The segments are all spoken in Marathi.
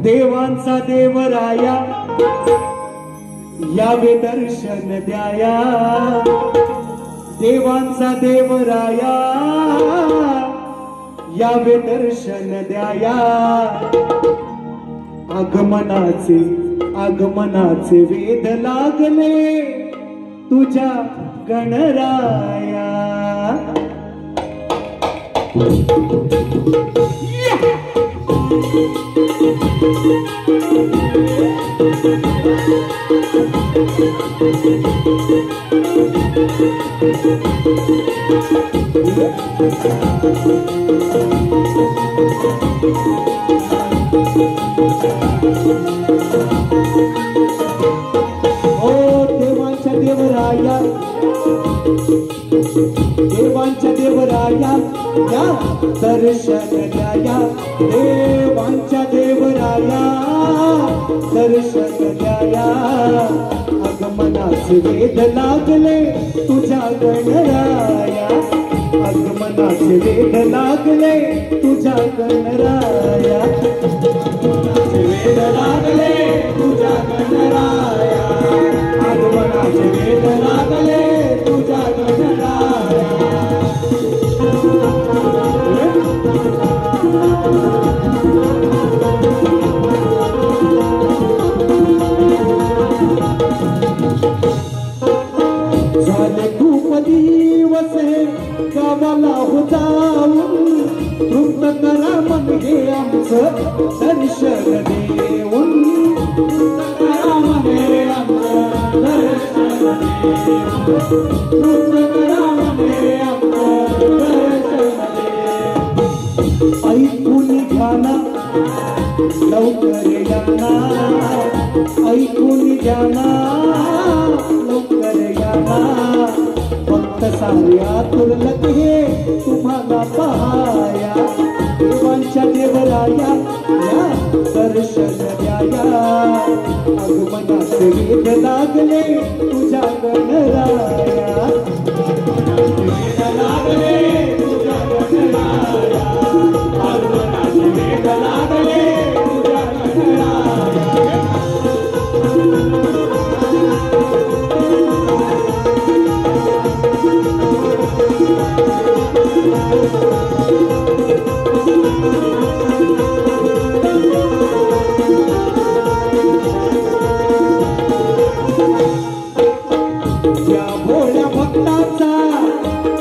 देवांचा देवराया यावे दर्शन द्याया, देवांचा देवराया यावे दर्शन द्याया। आगमनाचे आगमनाचे वेद लागले तुझ्या गणराया। देवांच्या देवराया, देवांच्या देवराया या दर्शन द्याया, देवांच्या देवराया दर्शन द्याया। आगमनाचे वेद लागले तुझ्या गणराया, आगमनाचे वेद लागले तुझ्या गणराया, वेद लागले तुझ्या गणराया, आगमनाचे वेद लागले तुझ्या गणराया। झाले खूप दिवस गावाला हो जाऊन, तृप्त करा मन हे आमचं दर्शन देऊन, तृप्त करा मन हे आमचं दर्शन देऊन, तृप्त करा मन हे आमचं दर्शन देऊन। ऐकून घ्या ना लवकर या ना, ऐकून घ्या ना लवकर या ना। भक्त सारे आतुरलत हे तुम्हाला पहाया, देवांच्या देवराया या दर्शन द्याया। आगमनाचे वेद लागले तुझ्या गणराया, वेद लागले तुझ्या गणराया, आगमनाचे वेद लागले तुझ्या गणराया। या भोळ्या भक्ताचा,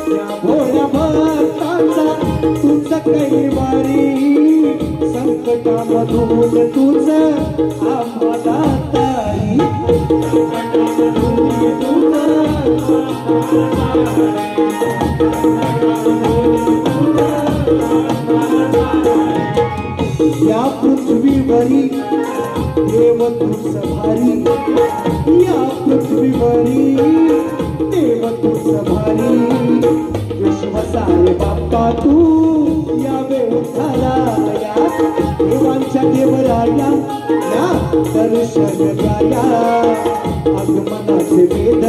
या भोळ्या भक्ताचा तुझं कैवारी, संकटामधून तुझं आम्हाला तारी, संकटामधून या पृथ्वीवरी देव तुझं भारी, या पृथ्वीवरी देव तुझं भारी। विश्वसाय बाप्पा तू यावे उद्धाराया, देवांच्या देवराया या दर्शन द्याया। आगमनाचे वेद